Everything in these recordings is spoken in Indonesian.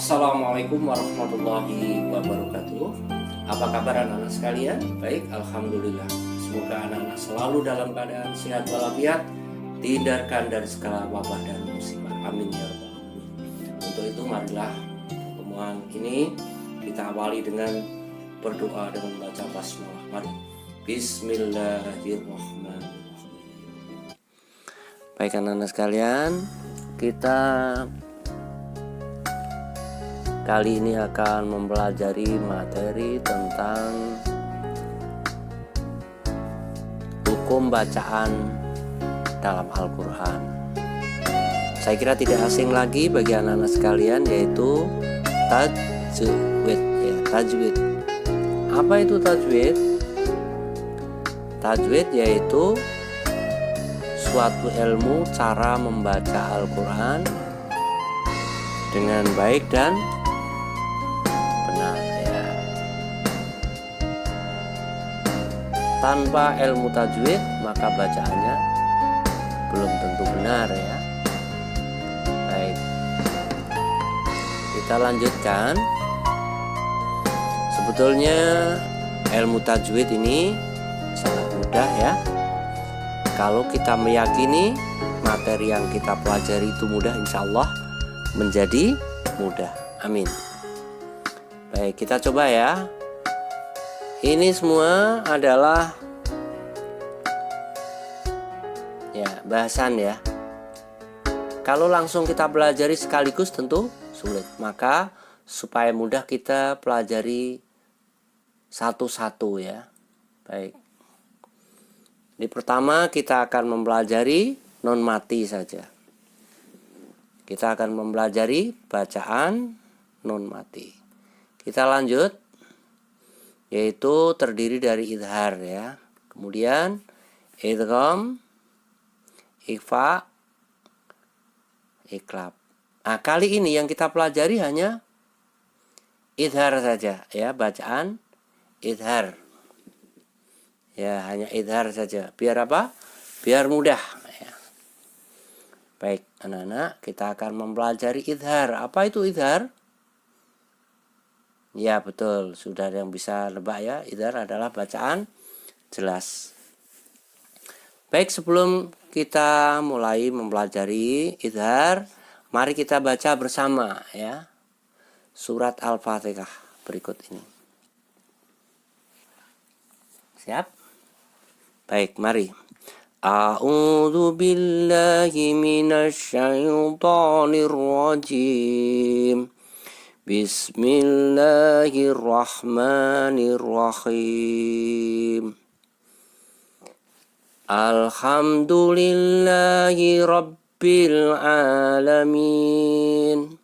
Assalamualaikum warahmatullahi wabarakatuh. Apa kabar anak-anak sekalian? Baik, alhamdulillah. Semoga anak-anak selalu dalam keadaan sehat walafiat, dihindarkan dari segala wabah dan musibah. Amin ya rabbal alamin. Untuk itu marilah pertemuan ini kita awali dengan berdoa dengan membaca basmalah. Mari. Bismillahirrahmanirrahim. Baik anak-anak sekalian, kita kali ini akan mempelajari materi tentang hukum bacaan dalam Al-Quran. Saya kira tidak asing lagi bagi anak-anak sekalian, yaitu tajwid. Tajwid. Apa itu tajwid? Tajwid yaitu suatu ilmu cara membaca Al-Quran dengan baik dan benar ya. Tanpa ilmu tajwid maka bacaannya belum tentu benar ya. Baik, kita lanjutkan. Sebetulnya ilmu tajwid ini sangat mudah ya. Kalau kita meyakini materi yang kita pelajari itu mudah, insya Allah menjadi mudah. Amin. Baik, kita coba ya. Ini semua adalah bahasan ya. Kalau langsung kita pelajari sekaligus tentu sulit. Maka supaya mudah kita pelajari satu-satu ya. Baik. Di pertama kita akan mempelajari non mati saja. Kita akan mempelajari bacaan non mati. Kita lanjut, yaitu terdiri dari idhar ya. Kemudian idgham, ikhfa, iqlab. Nah, kali ini yang kita pelajari hanya idhar saja ya, bacaan idhar. Ya, hanya idhar saja. Biar apa? Biar mudah ya. Baik, anak-anak, kita akan mempelajari idhar. Apa itu idhar? Ya, betul. Sudah ada yang bisa nebak ya. Idhar adalah bacaan jelas. Baik, sebelum kita mulai mempelajari idhar, mari kita baca bersama ya. Surat Al-Fatihah berikut ini. Siap? Baik, mari. A'udzu billahi minasy syaithanir rajim. Bismillahirrahmanirrahim. Alhamdulillahi rabbil alamin.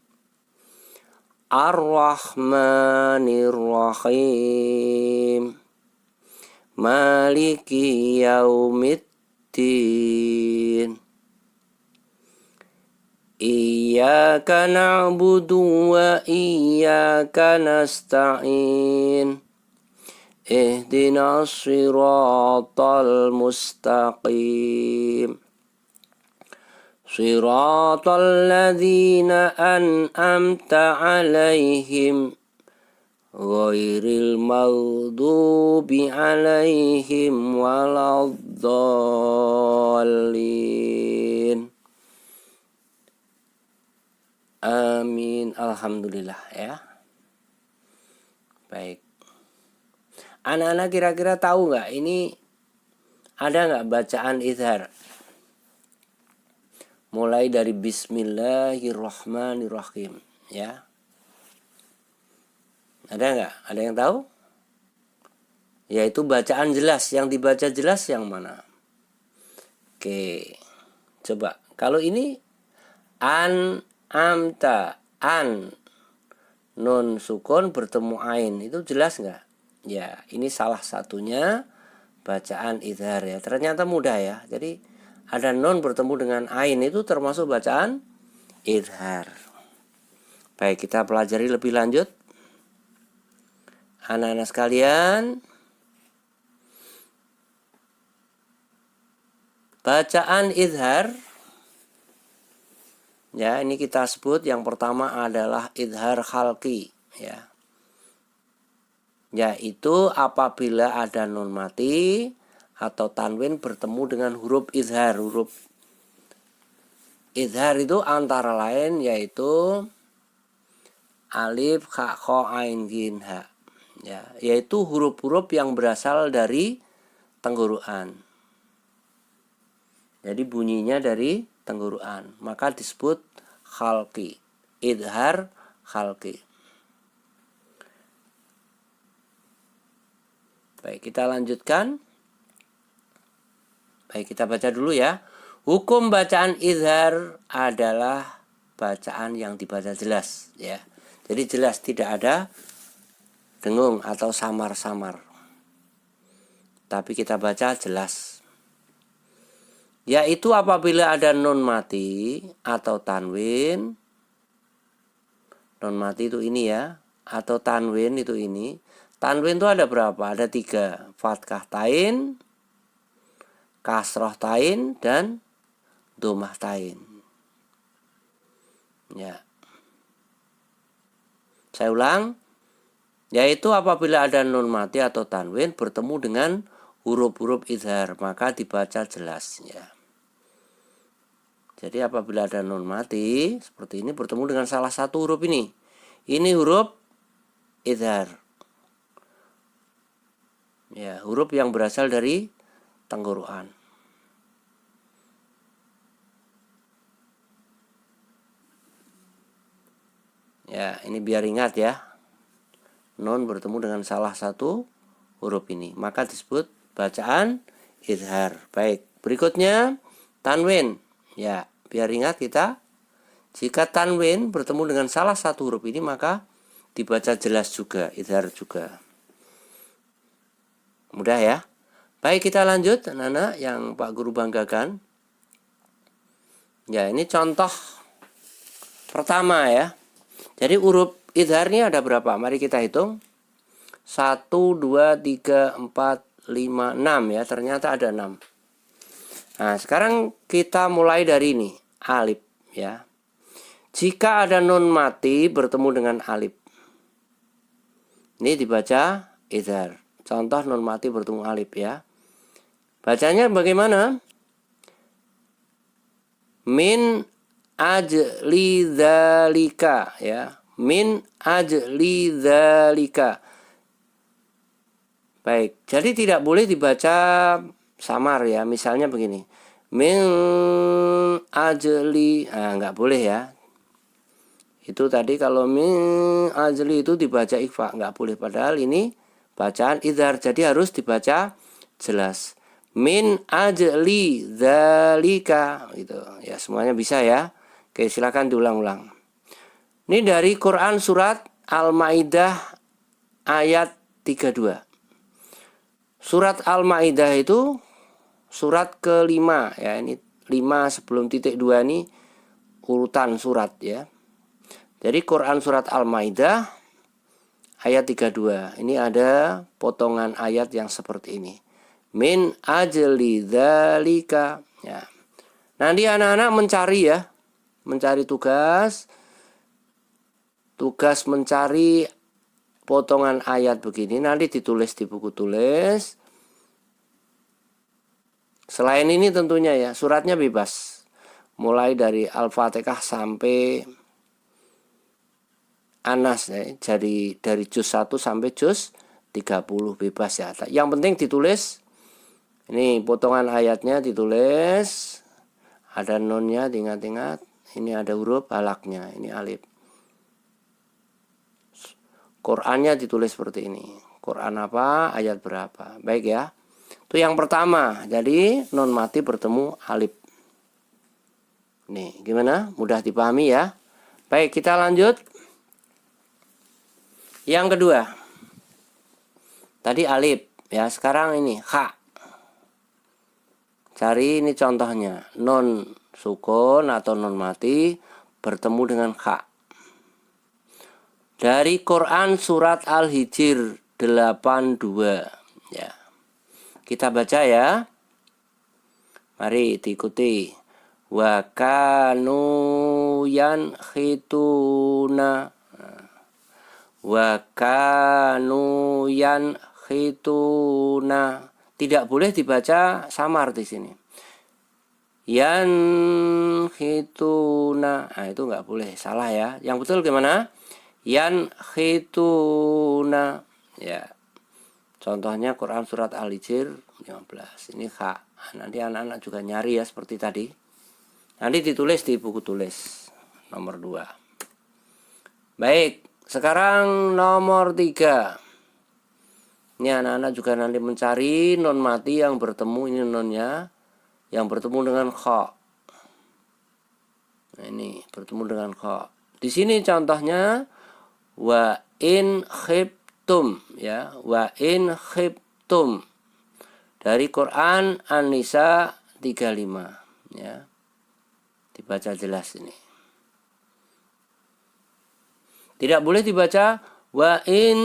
Ar-Rahmanir-Rahim. Maliki yaumiddin. Iyyaka na'budu wa iyyaka nasta'in. Ihdinas siratal mustaqim. Siratal ladzina an'amta 'alaihim ghairil maghdubi 'alaihim waladdallin. Amin. Alhamdulillah ya. Baik. Anak-anak kira-kira tahu nggak ini ada nggak bacaan idhar? Mulai dari Bismillahirrahmanirrahim ya. Ada nggak? Ada yang tahu? Yaitu bacaan jelas. Yang dibaca jelas yang mana? Oke. Coba. Kalau ini amta, nun sukun bertemu ain, itu jelas nggak? Ya, ini salah satunya bacaan idhar ya. Ternyata mudah ya. Jadi ada nun bertemu dengan ain, itu termasuk bacaan idhar. Baik, kita pelajari lebih lanjut. Anak-anak sekalian, bacaan idhar Ya, ini kita sebut yang pertama adalah idhar khalqi, ya. Yaitu apabila ada nun mati atau tanwin bertemu dengan huruf idhar. Huruf idhar itu antara lain yaitu alif, kha, kho, ain, ghin, ha. Ya, yaitu huruf-huruf yang berasal dari tenggorokan. Jadi bunyinya dari tenggorokan, maka disebut khalqi, idhar khalqi. Baik, kita lanjutkan. Baik, kita baca dulu ya. Hukum bacaan idhar adalah bacaan yang dibaca jelas, ya. Jadi jelas, tidak ada dengung atau samar-samar. Tapi kita baca jelas. Yaitu apabila ada nun mati atau tanwin. Nun mati itu ini ya, atau tanwin itu ini. Tanwin itu ada berapa? Ada 3. Fathah tain, kasroh tain, dan domah tain. Ya. Saya ulang. Yaitu apabila ada nun mati atau tanwin bertemu dengan huruf-huruf idhar, maka dibaca jelas, ya. Jadi apabila ada nun mati seperti ini bertemu dengan salah satu huruf ini. Ini huruf idhar. Ya, huruf yang berasal dari tenggorokan. Ya, ini biar ingat ya. Nun bertemu dengan salah satu huruf ini, maka disebut bacaan idhar. Baik, berikutnya tanwin. Ya, biar ingat kita, jika tanwin bertemu dengan salah satu huruf ini maka dibaca jelas juga, idhar juga. Mudah ya. Baik, kita lanjut anak-anak yang Pak Guru banggakan. Ya, ini contoh pertama ya. Jadi huruf idharnya ada berapa? Mari kita hitung. 1, 2, 3, 4, 5, 6 ya. Ternyata ada 6. Nah, sekarang kita mulai dari ini, alif ya. Jika ada nun mati bertemu dengan alif, ini dibaca idhar. Contoh nun mati bertemu alif ya. Bacanya bagaimana? Min ajli dzalika ya. Min ajli dzalika. Baik, jadi tidak boleh dibaca samar ya. Misalnya begini, min ajli, nggak boleh ya. Itu tadi kalau min ajli itu dibaca ikhfa, nggak boleh. Padahal ini bacaan idhar, jadi harus dibaca jelas. Min ajli dzalika gitu ya, semuanya bisa ya. Oke, silakan diulang-ulang. Ini dari Quran surat Al-Maidah ayat 32. Surat Al-Maidah itu surat ke-5 ya, ini 5 sebelum titik 2 ini urutan surat ya. Jadi Quran surat Al-Maidah ayat 32. Ini ada potongan ayat yang seperti ini. Min ajli dzalika ya. Nanti anak-anak mencari ya. Mencari tugas mencari potongan ayat begini, nanti ditulis di buku tulis. Selain ini tentunya ya, suratnya bebas. Mulai dari Al-Fatihah sampai Anas ya. Jadi dari juz 1 sampai juz 30 bebas ya. Yang penting ditulis. Ini potongan ayatnya ditulis. Ada nunnya, ingat-ingat. Ini ada huruf halaknya, ini alif. Qurannya ditulis seperti ini. Quran apa, ayat berapa. Baik ya. Itu yang pertama. Jadi nun mati bertemu alif. Nih, gimana? Mudah dipahami ya. Baik, kita lanjut. Yang kedua. Tadi alif ya, sekarang ini kha. Cari ini contohnya. Nun sukun atau nun mati bertemu dengan kha. Dari Quran surat Al-Hijr 82 ya. Kita baca ya. Mari diikuti. Wa kanu yanhituna. Wa kanu yanhituna. Tidak boleh dibaca samar di sini. Yanhituna. Nah, itu nggak boleh, salah ya. Yang betul gimana? Yanhituna. Ya. Contohnya Quran surat Al-Hijr 15. Ini hak. Nanti anak-anak juga nyari ya seperti tadi. Nanti ditulis di buku tulis nomor 2. Baik, sekarang nomor 3. Ini anak-anak juga nanti mencari non mati yang bertemu, ini nonnya yang bertemu dengan kha. Nah, ini bertemu dengan kha. Di sini contohnya wa in khiftum ya, wa in khiftum. Dari Quran An-Nisa 35 ya. Dibaca jelas ini. Tidak boleh dibaca wa in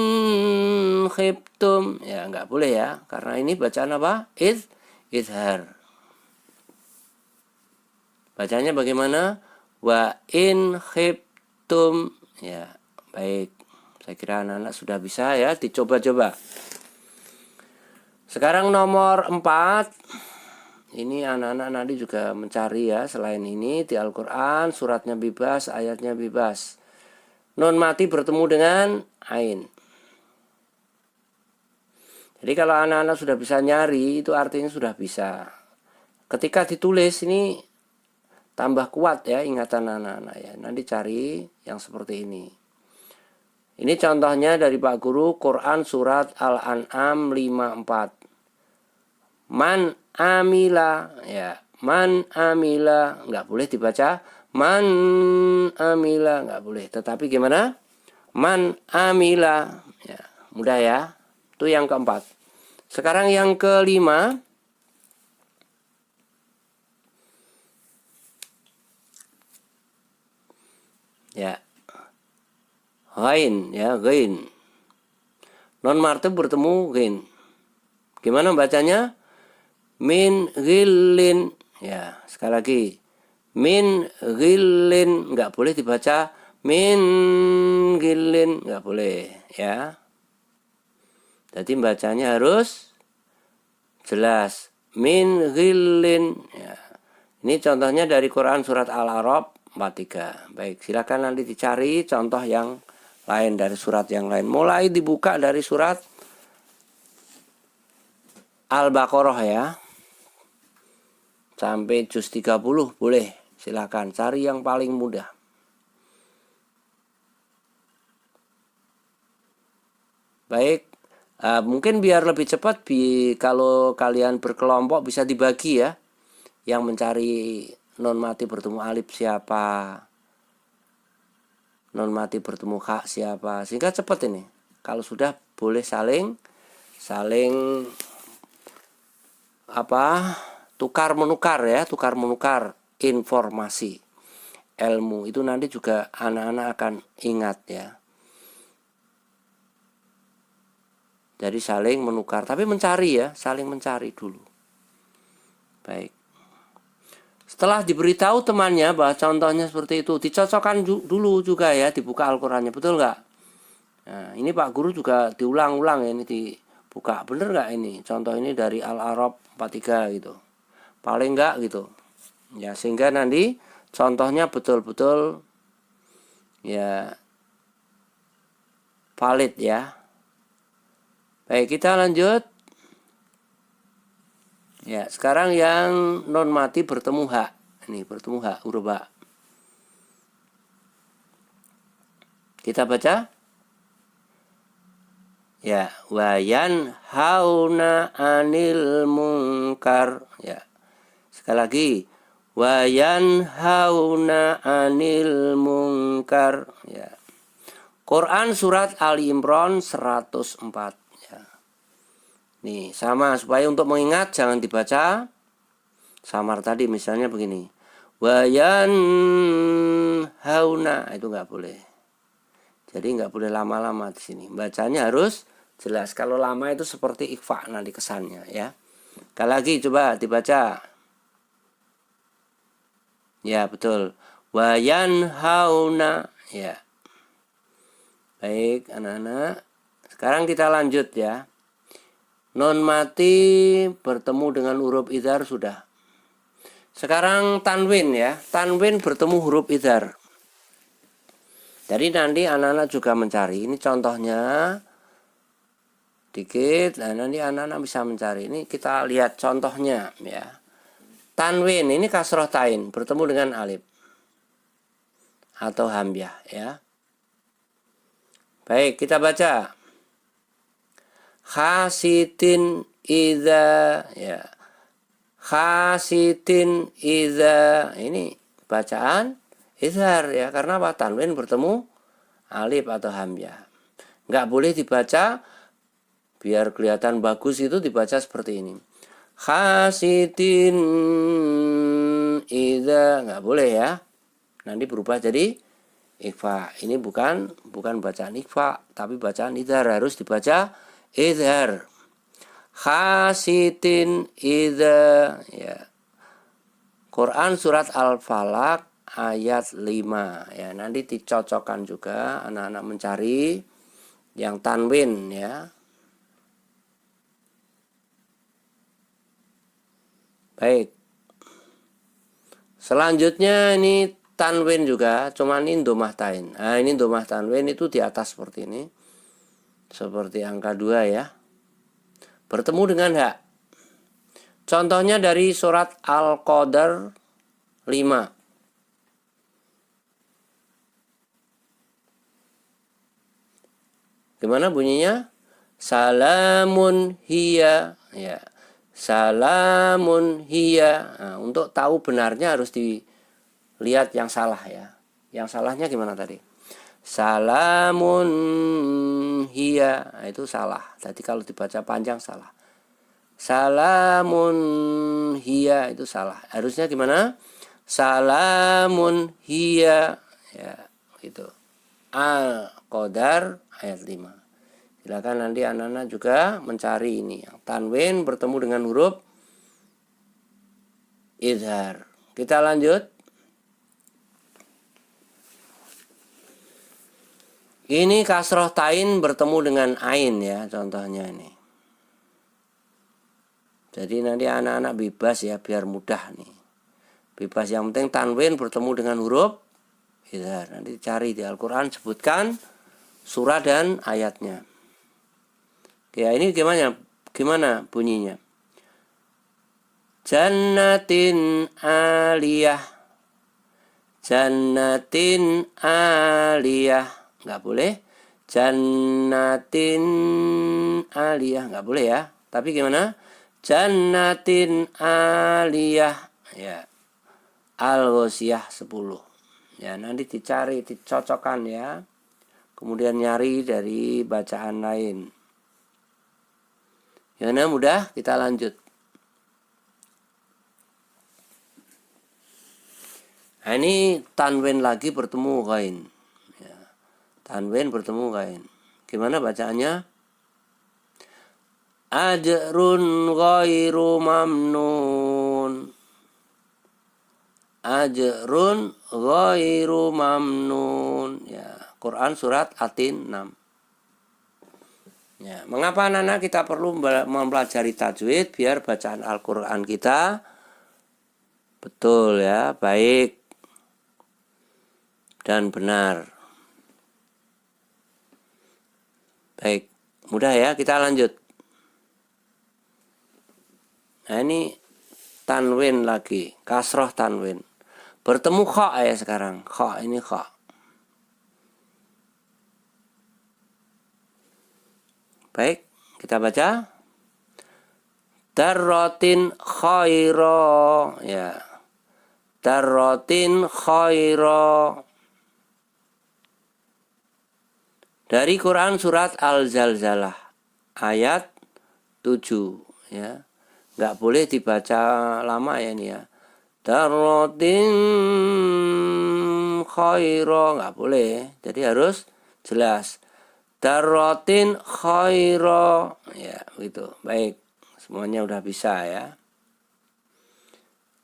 khiftum. Ya, enggak boleh ya, karena ini bacaan apa? Izhar. Bacanya bagaimana? Wa in khiftum. Ya, baik. Saya kira anak-anak sudah bisa ya, dicoba-coba. Sekarang nomor 4. Ini anak-anak nanti juga mencari ya, selain ini di Al-Quran suratnya bebas, ayatnya bebas. Nun mati bertemu dengan ain. Jadi kalau anak-anak sudah bisa nyari, itu artinya sudah bisa. Ketika ditulis ini tambah kuat ya ingatan anak-anak ya. Nanti cari yang seperti ini. Ini contohnya dari Pak Guru, Quran surat Al-An'am 54. Man amila ya, man amila nggak boleh dibaca man amila, nggak boleh. Tetapi gimana? Man amila ya, mudah ya. Itu yang keempat. Sekarang yang kelima. Ya. Ghain ya, ghain. Non marteb bertemu ghain. Gimana bacanya? Min ghillin ya, sekali lagi min ghillin, nggak boleh dibaca min ghillin, nggak boleh ya. Jadi bacanya harus jelas min ghillin ya. Ini contohnya dari Quran surat Al-A'raf 43. Baik, silakan nanti dicari contoh yang lain dari surat yang lain. Mulai dibuka dari surat Al-Baqarah ya. Sampai juz 30 boleh, silakan cari yang paling mudah. Baik, mungkin biar lebih cepat kalau kalian berkelompok bisa dibagi ya. Yang mencari non mati bertemu alif siapa, non mati bertemu kha siapa, sehingga cepat ini. Kalau sudah boleh saling tukar menukar ya, tukar menukar informasi ilmu itu nanti juga anak-anak akan ingat ya. Jadi saling menukar, tapi mencari ya, saling mencari dulu. Baik. Setelah diberitahu temannya bahwa contohnya seperti itu, dicocokkan dulu juga ya, dibuka Al-Qur'annya, betul nggak? Nah, ini Pak Guru juga diulang-ulang ya, ini dibuka, bener nggak ini? Contoh ini dari Al-A'raf 43 gitu. Paling enggak gitu ya, sehingga nanti contohnya betul-betul ya valid ya. Baik, kita lanjut ya. Sekarang yang non mati bertemu hak, ini bertemu hak, huruf hak. Kita baca ya, wayan hauna anil munkar ya. Sekali lagi, wayan hauna anil munkar ya. Quran surat Ali Imran 104 ya. Nih sama, supaya untuk mengingat jangan dibaca samar tadi, misalnya begini, wayan hauna, itu nggak boleh. Jadi nggak boleh lama-lama di sini. Bacanya harus jelas. Kalau lama itu seperti ikhfa nanti kesannya ya. Sekali lagi coba dibaca. Ya, betul. Wa yanhauna. Ya. Baik, anak-anak. Sekarang kita lanjut ya. Non mati bertemu dengan huruf idhar sudah. Sekarang tanwin ya. Tanwin bertemu huruf idhar. Jadi nanti anak-anak juga mencari. Ini contohnya. Dikit. Nah, nanti anak-anak bisa mencari. Ini kita lihat contohnya ya. Tanwin ini kasroh tain bertemu dengan alif atau hamzah ya. Baik, kita baca. Khasitin idza ya. Khasitin idza. Ini bacaan izhar ya, karena apa? Tanwin bertemu alif atau hamzah. Enggak boleh dibaca biar kelihatan bagus, itu dibaca seperti ini. Khasitin idza, enggak boleh ya. Nanti berubah jadi ikhfa. Ini bukan bacaan ikhfa, tapi bacaan idhar, harus dibaca idhar. Khasitin idza ya. Quran surat Al-Falaq ayat 5 ya. Nanti dicocokkan juga, anak-anak mencari yang tanwin ya. Baik. Selanjutnya ini tanwin juga, cuman ini domah tain. Nah, ini domah tanwin itu di atas seperti ini. Seperti angka 2 ya. Bertemu dengan hak. Contohnya dari surat Al-Qadar 5. Gimana bunyinya? Salamun hiya ya. Salamun hiya. Nah, untuk tahu benarnya harus dilihat yang salah ya. Yang salahnya gimana tadi? Salamun hiya. Nah, itu salah. Tadi kalau dibaca panjang salah. Salamun hiya itu salah. Harusnya gimana? Salamun hiya ya, gitu. Al-Qadar ayat 5. Silakan nanti anak-anak juga mencari ini. Tanwin bertemu dengan huruf idhar. Kita lanjut. Ini kasroh tain bertemu dengan ain ya, contohnya ini. Jadi nanti anak-anak bebas ya, biar mudah nih. Bebas, yang penting tanwin bertemu dengan huruf idhar. Nanti cari di Al-Quran, sebutkan surah dan ayatnya. Ya, ini gimana bunyinya? Jannatin aliyah. Jannatin aliyah. Nggak boleh. Jannatin aliyah. Nggak boleh ya. Tapi gimana? Jannatin aliyah. Ya. Al-Ghasyiyah 10. Ya, nanti dicari, dicocokkan ya. Kemudian nyari dari bacaan lain. Ya, nah mudah, kita lanjut. Nah, ini tanwin lagi bertemu ghain. Ya, tanwin bertemu ghain. Gimana bacaannya? Ajrun ghairu mamnun. Ajrun ghairu mamnun. Ya, Quran surat Atin 6. Ya, mengapa anak-anak kita perlu mempelajari tajwid? Biar bacaan Al-Quran kita betul ya, baik dan benar. Baik, mudah ya, kita lanjut. Nah, ini tanwin lagi, kasroh tanwin. Bertemu kha ya sekarang. Kha, ini kha. Baik, kita baca. Darrotin khairo ya. Darrotin khairo. Dari Quran surat Al-Zalzalah ayat 7 ya. Nggak boleh dibaca lama ya ini ya. Darrotin khairo, nggak boleh. Jadi harus jelas. Darrotin khairo ya, gitu. Baik, semuanya udah bisa ya.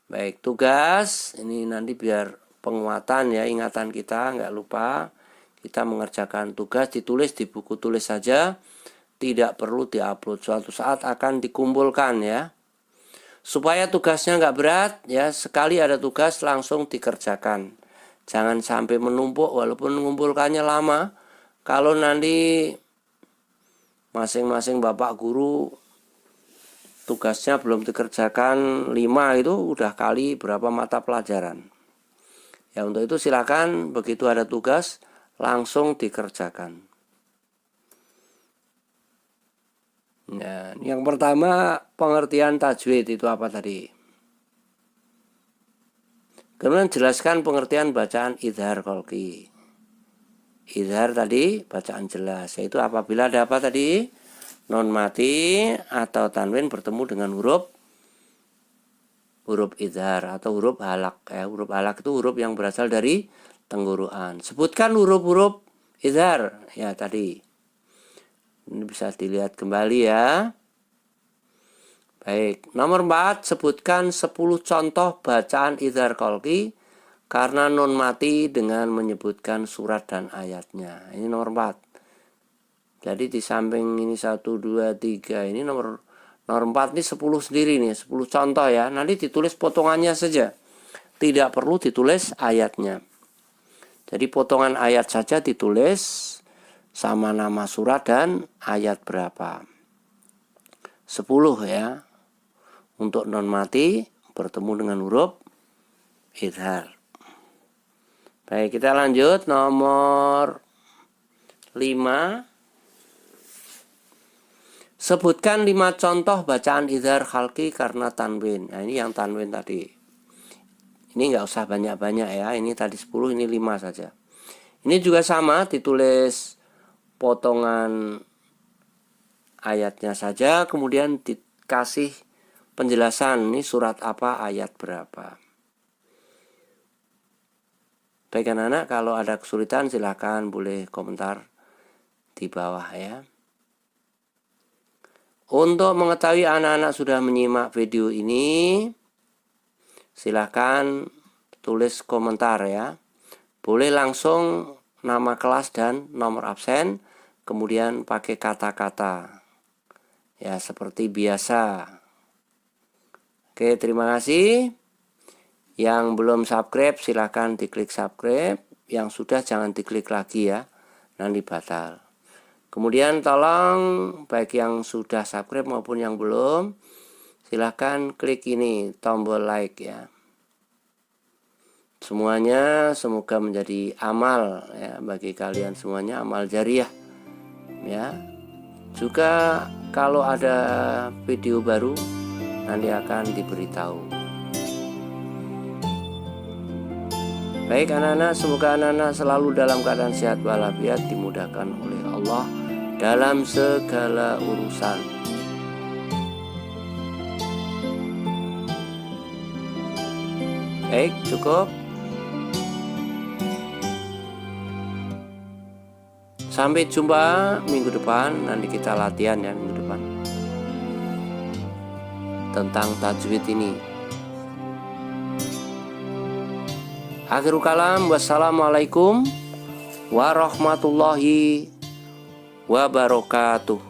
Baik, tugas ini nanti biar penguatan ya, ingatan kita nggak lupa. Kita mengerjakan tugas, ditulis di buku tulis saja, tidak perlu diupload. Suatu saat akan dikumpulkan ya. Supaya tugasnya nggak berat ya, sekali ada tugas langsung dikerjakan. Jangan sampai menumpuk walaupun mengumpulkannya lama. Kalau nanti masing-masing bapak guru tugasnya belum dikerjakan 5 itu udah kali berapa mata pelajaran. Ya untuk itu silakan begitu ada tugas langsung dikerjakan. Nah, yang pertama pengertian tajwid itu apa tadi? Kemudian jelaskan pengertian bacaan idhar qalqi. Idhar tadi bacaan jelas, yaitu apabila ada apa tadi? Non mati atau tanwin bertemu dengan huruf idhar atau huruf halak ya. Huruf halak itu huruf yang berasal dari tenggorokan. Sebutkan huruf-huruf idhar ya tadi. Ini bisa dilihat kembali ya. Baik, nomor 4, sebutkan 10 contoh bacaan idhar qalqi karena non mati dengan menyebutkan surat dan ayatnya. Ini nomor 4. Jadi di samping ini 1, 2, 3 ini nomor 4 ini 10 sendiri nih, 10 contoh ya. Nanti ditulis potongannya saja. Tidak perlu ditulis ayatnya. Jadi potongan ayat saja ditulis sama nama surat dan ayat berapa. 10 ya. Untuk non mati bertemu dengan huruf idhar. Baik, kita lanjut nomor 5. Sebutkan 5 contoh bacaan idhar qalqi karena tanwin. Nah, ini yang tanwin tadi. Ini nggak usah banyak-banyak ya. Ini tadi 10, ini 5 saja. Ini juga sama, ditulis potongan ayatnya saja, kemudian dikasih penjelasan ini surat apa, ayat berapa. Baik anak-anak, kalau ada kesulitan silahkan boleh komentar di bawah ya. Untuk mengetahui anak-anak sudah menyimak video ini, silahkan tulis komentar ya. Boleh langsung nama kelas dan nomor absen, kemudian pakai kata-kata. Ya, seperti biasa. Oke, terima kasih. Yang belum subscribe silahkan diklik subscribe. Yang sudah jangan diklik lagi ya, nanti batal. Kemudian tolong baik yang sudah subscribe maupun yang belum, silahkan klik ini tombol like ya. Semuanya semoga menjadi amal ya bagi kalian semuanya, amal jariah ya. Juga kalau ada video baru nanti akan diberitahu. Baik anak-anak, semoga anak-anak selalu dalam keadaan sehat walafiat, dimudahkan oleh Allah dalam segala urusan. Baik, cukup. Sampai jumpa minggu depan, nanti kita latihan ya minggu depan tentang tajwid ini. Akhirul kalam, wassalamualaikum warahmatullahi wabarakatuh.